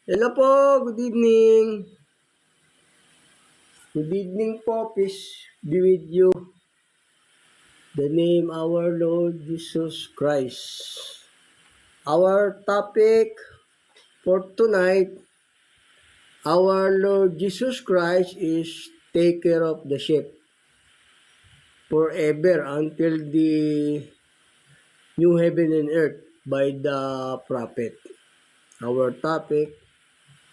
Hello po, good evening. Good evening po, peace be with you. The name our Lord Jesus Christ. Our topic for tonight, our Lord Jesus Christ is take care of the sheep forever until the new heaven and earth by the prophet. Our topic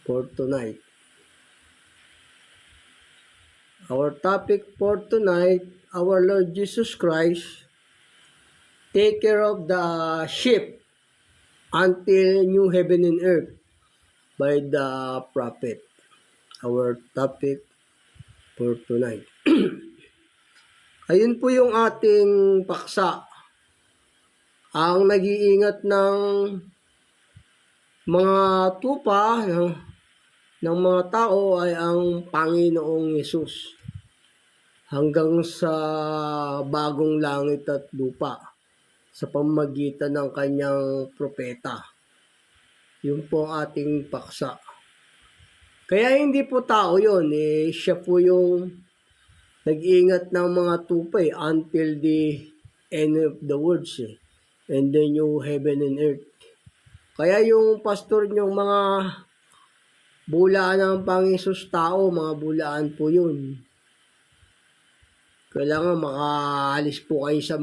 for tonight. Our topic for tonight, our Lord Jesus Christ take care of the sheep until new heaven and earth by the prophet. Our topic for tonight. Ayun po yung ating paksa. Ang nag-iingat ng mga tupa ng mga tao ay ang Panginoong Yesus. Hanggang sa bagong langit at lupa sa pamamagitan ng kanyang propeta. Yun po ang ating paksa. Kaya hindi po tao yun, siya po yung nag-iingat ng mga tupay until the end of the words and the new heaven and earth. Kaya yung pastor niyong mga bulaan ng Panginoon tao, mga bulaan po yun. Kailangan makaalis po kayo sa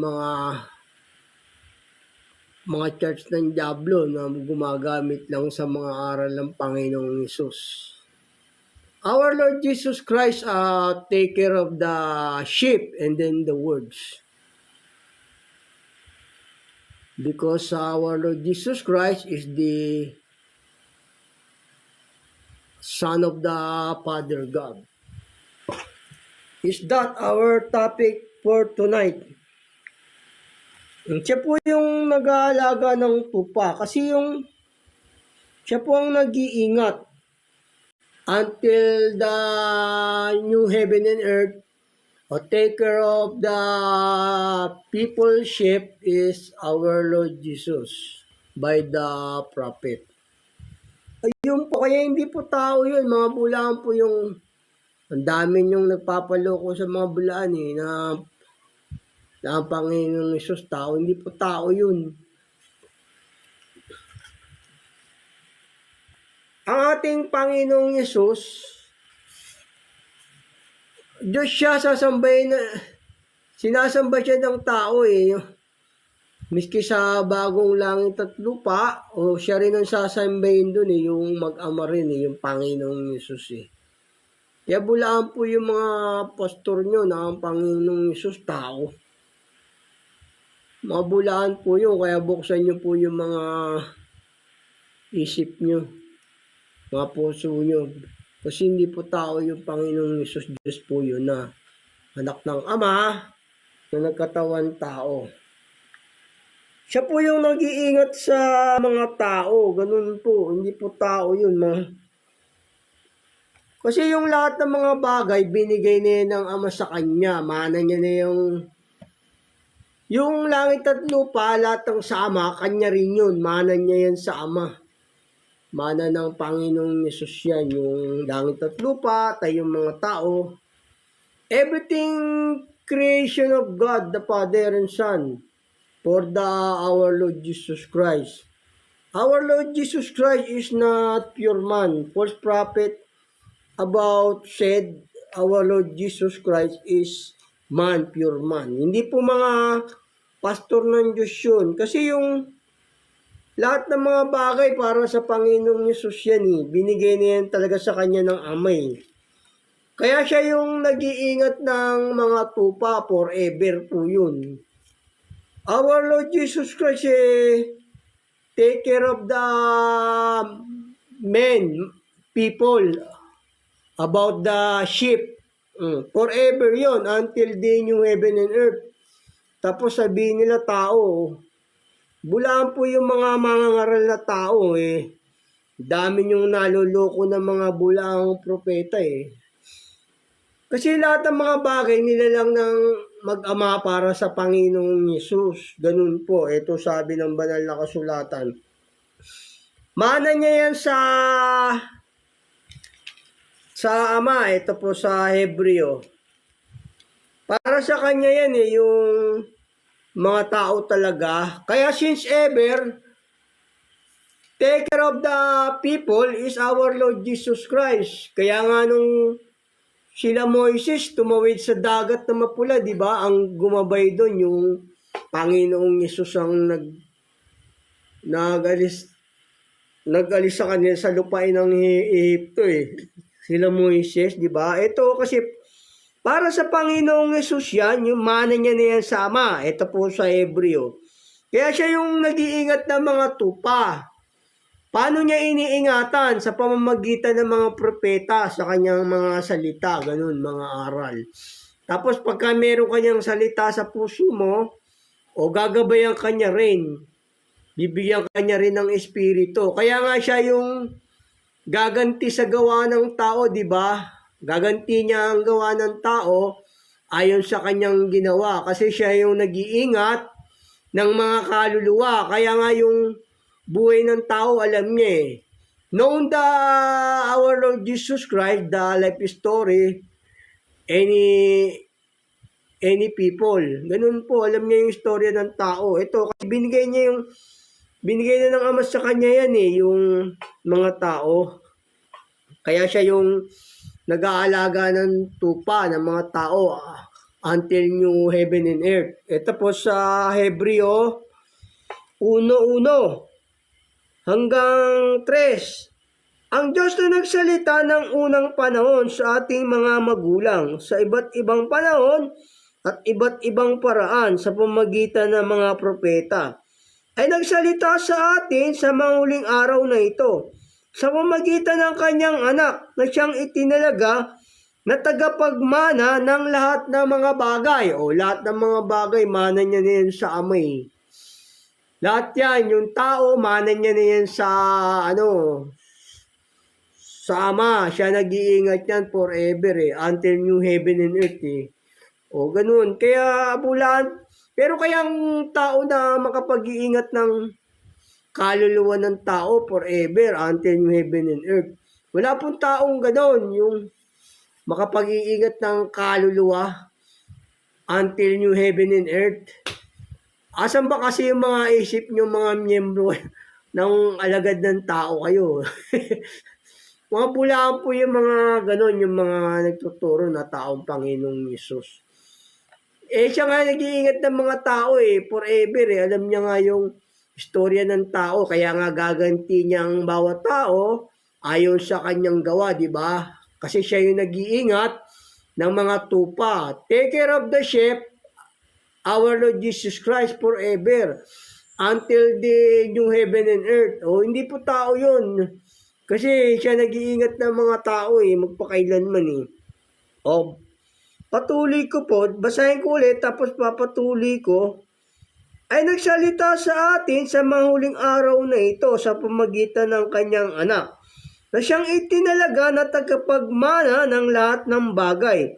mga church ng Diablo na gumagamit lang sa mga aral ng Panginoong Yesus. Our Lord Jesus Christ take care of the sheep and then the words. Because our Lord Jesus Christ is the Son of the Father God. Is that our topic for tonight? Siya po yung nag-aalaga ng tupa kasi siya po ang nag-iingat until the new heaven and earth or take care of the people's sheep is our Lord Jesus by the prophet. Ayun po, kaya hindi po tao yun, mga bulaan po yung ang dami yung nagpapaloko sa mga bulaan na ang Panginoong Yesus tao, hindi po tao yun. Ang ating Panginoong Yesus, Diyos siya sasambahin na, sinasamba siya ng tao Miski sa bagong langit at lupa, o siya rin ang sasambahin dun yung mag-ama rin yung Panginoong Yesus Kaya bulaan po yung mga pastor nyo na ang Panginoong Yesus tao. Mga bulaan po yun, kaya buksan nyo po yung mga isip nyo, mga puso nyo. Kasi hindi po tao yung Panginoong Yesus, Diyos po yun na anak ng Ama na nagkatawan tao. Siya po yung nag-iingat sa mga tao, ganun po, hindi po tao yun Kasi yung lahat ng mga bagay, binigay na ng Ama sa Kanya. Mana niya na yung langit at lupa, lahat ng sa Ama, Kanya rin yun. Mana niya yan sa Ama. Mana ng Panginoong Yesus yan. Yung langit at lupa, tayong mga tao. Everything creation of God, the Father and Son, for our Lord Jesus Christ. Our Lord Jesus Christ is not pure man. False prophet said, our Lord Jesus Christ is man, pure man. Hindi po mga pastor ng Diyos yun. Kasi yung lahat ng mga bagay para sa Panginoong Yesus yan binigay na yan talaga sa kanya ng Ama Kaya siya yung nag-iingat ng mga tupa forever po yun. Our Lord Jesus Christ take care of the people, about the sheep. Forever yon until the new heaven and earth. Tapos sabihin nila tao, bulaan po yung mga mangangaral na tao Dami yung naloloko ng mga bulaang propeta Kasi lahat ng mga bagay nila lang ng mag-ama para sa Panginoong Yesus. Ganun po, ito sabi ng banal na kasulatan. Mana niya yan sa Ama. Ito po sa Hebreo. Para sa kanya yan yung mga tao talaga. Kaya since ever, taker of the people is our Lord Jesus Christ. Kaya nga nung sila Moises tumawid sa dagat na mapula, di ba? Ang gumabay doon yung Panginoong Yesus ang nag-alis sa kanila sa lupain ng Ehipto eh. Sila Moises, di ba? Ito kasi para sa Panginoong Yesus yan, yung mana niya na yan sa Ama. Ito po sa Hebreo. Kaya siya yung nag-iingat ng mga tupa. Paano niya iniingatan? Sa pamamagitan ng mga propeta sa kanyang mga salita, ganun, mga aral. Tapos pagka meron kanyang salita sa puso mo, o gagabayan kanya rin, bibigyan kanya rin ng espiritu. Kaya nga siya yung gaganti sa gawa ng tao, di ba? Gaganti niya ang gawa ng tao ayon sa kanyang ginawa. Kasi siya yung nag-iingat ng mga kaluluwa. Kaya nga yung buhay ng tao, alam niya eh. Known our Lord Jesus Christ, the life story, any people. Ganun po, alam niya yung istorya ng tao. Ito, kasi binigay na ng Ama sa kanya yan eh, yung mga tao. Kaya siya yung nag-aalaga ng tupa ng mga tao until new heaven and earth. Ito po sa Hebreo 1:1 hanggang 3. Ang Diyos na nagsalita ng unang panahon sa ating mga magulang sa iba't ibang panahon at iba't ibang paraan sa pamamagitan ng mga propeta ay nagsalita sa atin sa mga huling araw na ito sa pamamagitan ng kanyang anak na siyang itinalaga na tagapagmana ng lahat ng mga bagay. O lahat ng mga bagay, mana niya na yan sa Ama eh. Lahat yan, yung tao, mana niya na yan sa Ama. Siya nag-iingat yan forever eh, until new heaven and earth eh. O ganun, kaya bulan. Pero kayang tao na makapag-iingat ng kaluluwa ng tao forever until new heaven and earth. Wala pong taong gano'n, yung makapag-iingat ng kaluluwa until new heaven and earth. Asan ba kasi yung mga isip nyo, mga miyembro ng alagad ng tao kayo? Mga bulaan po yung mga gano'n, yung mga nagtuturo na taong Panginoong Yesus. Siya nga nag-iingat ng mga tao forever Alam niya nga yung istorya ng tao, kaya nga gaganti niya ang bawat tao ayon sa kanyang gawa, di ba? Kasi siya yung nag-iingat ng mga tupa. Take care of the sheep, our Lord Jesus Christ forever until the new heaven and earth. Hindi po tao yun. Kasi siya nag-iingat ng mga tao magpakailanman patuloy ko po, basahin ko ulit tapos papatuloy ko. Ay nagsalita sa atin sa mga huling araw na ito sa pamagitan ng kanyang anak na siyang itinalaga na tagapagmana ng lahat ng bagay.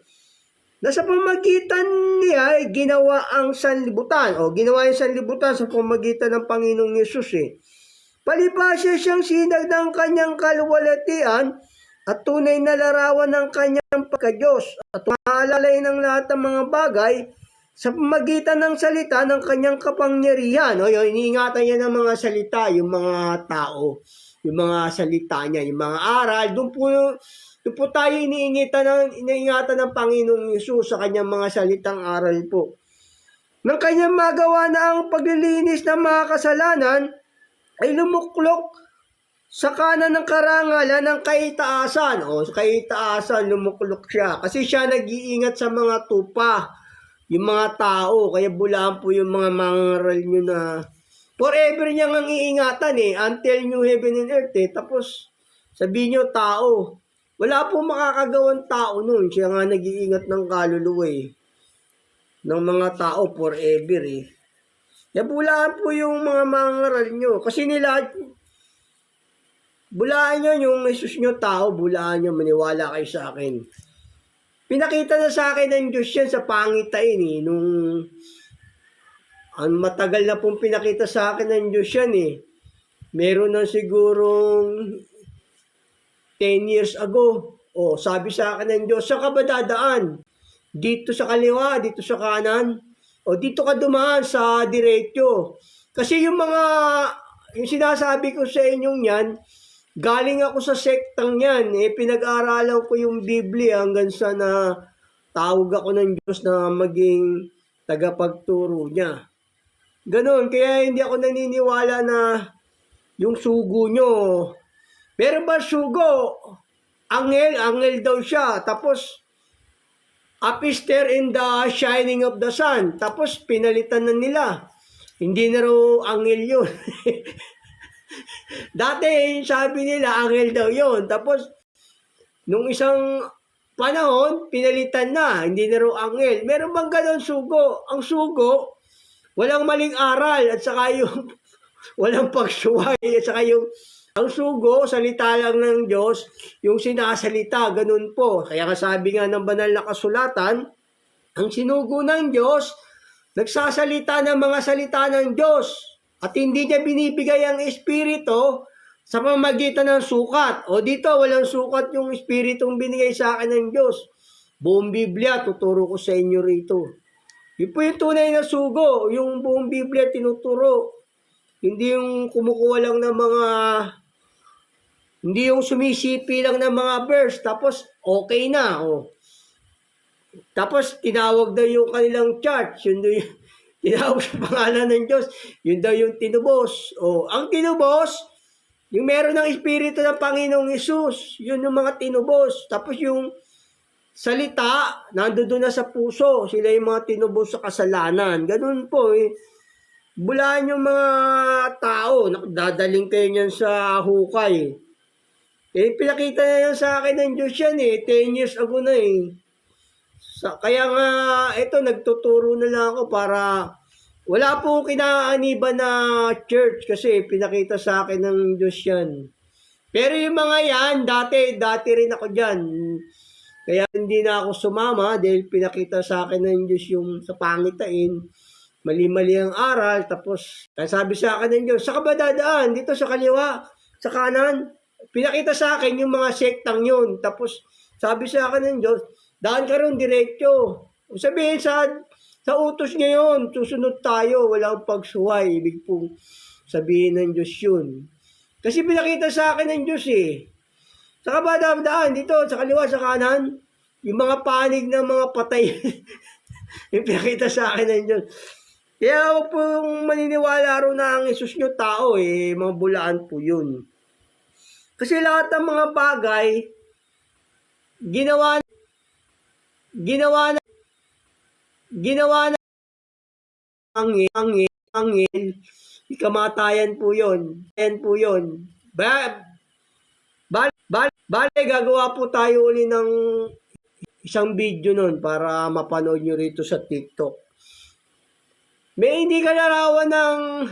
Na sa pamagitan niya ay ginawa ang sanlibutan. Ginawa yung sanlibutan sa pamagitan ng Panginoong Yesus Palibhasa siyang sinag ng kanyang kaluwalhatian at tunay na larawan ng kanyang pagka-Diyos at maalalay ng lahat ng mga bagay sa pamagitan ng salita ng kanyang kapangyarihan. Iniingatan niya ng mga salita, yung mga tao, yung mga salita niya, yung mga aral. Doon po tayo iniingatan ng Panginoong Yesus sa kanyang mga salitang aral po. Nang kanyang magawa na ang paglilinis ng mga kasalanan, ay lumuklok sa kanan ng karangalan ng kaitaasan. Sa kaitaasan, lumuklok siya. Kasi siya nag-iingat sa mga tupa, yung mga tao. Kaya bulaan po yung mga mangaral nyo na forever niyang ang iingatan until new heaven and earth Tapos sabihin nyo tao. Wala po makakagawang tao nun. Siya nga nag-iingat ng kaluluwa ng mga tao forever Kaya bulaan po yung mga mangaral nyo. Kasi bulaan nyo yung Jesus nyo tao, bulaan nyo, maniwala kayo sa akin. Pinakita na sa akin ng Diyos yan sa pangitain nung matagal na pong pinakita sa akin ng Diyos yan meron na sigurong 10 years ago. O, sabi sa akin ng Diyos, saan ka ba dadaan? Dito sa kaliwa, dito sa kanan? O, dito ka dumaan sa diretso. Kasi yung sinasabi ko sa inyong yan, galing ako sa sektang yan. Pinag-aaralan ko yung Biblia hanggang sa na tawag ako ng Diyos na maging tagapagturo niya. Ganon, kaya hindi ako naniniwala na yung sugo nyo. Pero ba sugo? Angel daw siya. Tapos, Apister in the shining of the sun. Tapos, pinalitan na nila. Hindi na raw angel yun. Dati, sabi nila, angel daw yun. Tapos, nung isang panahon, pinalitan na. Hindi na raw angel. Meron bang ganon sugo? Ang sugo, walang maling aral. At saka yung walang pagsuway. At saka yung ang sugo, salita lang ng Diyos, yung sinasalita, ganun po. Kaya sabi nga ng banal na kasulatan, ang sinugo ng Diyos, nagsasalita ng mga salita ng Diyos. At hindi niya binibigay ang Espiritu sa pamamagitan ng sukat. O dito, walang sukat yung Espiritong binigay sa akin ng Diyos. Buong Biblia, tuturo ko sa inyo rito. Yun po yung tunay na sugo, yung buong Biblia tinuturo. Hindi yung kumukuha lang ng hindi yung sumisipi lang ng mga verse, tapos okay na. Tapos tinawag daw yung kanilang church, yun daw yung tinawag sa pangalan ng Diyos, yun daw yung tinubos. Ang tinubos, yung meron ng Espiritu ng Panginoong Hesus, yun yung mga tinubos. Tapos yung salita, nandoon na sa puso, sila yung mga tinubos sa kasalanan. Ganun po bulaan yung mga tao, dadaling kayo niyan sa hukay. Pinakita na yan sa akin ng Diyos yan 10 years ago na kaya nga, ito, nagtuturo na lang ako para wala po kinaaniba na church kasi pinakita sa akin ng Diyos yan. Pero yung mga yan, dati rin ako dyan. Kaya hindi na ako sumama dahil pinakita sa akin ng Diyos yung sa pangitain. Mali-mali ang aral, tapos sabi sa akin ng Diyos, saan ka ba dadaan? Dito sa kaliwa, sa kanan? Pinakita sa akin yung mga sektang yun. Tapos sabi sa akin ng Diyos, daan ka ron diretso. Sabihin sa utos niya yun, susunod tayo, walang pagsuway. Ibig pong sabihin ng Diyos yun. Kasi pinakita sa akin ng Diyos Saka ba daan? Dito, sa kaliwa, sa kanan? Yung mga panig ng mga patay. Yung pinakita sa akin ng Diyos. Kaya huwag pong maniniwala ro na ang Hesus nyo tao mga bulaan po yun. Kasi lahat ng mga bagay, ginawa na angel, kamatayan po yun. Yan po yun. Bale, gagawa po tayo uli ng isang video nun para mapanood nyo rito sa TikTok. May hindi kalarawan ng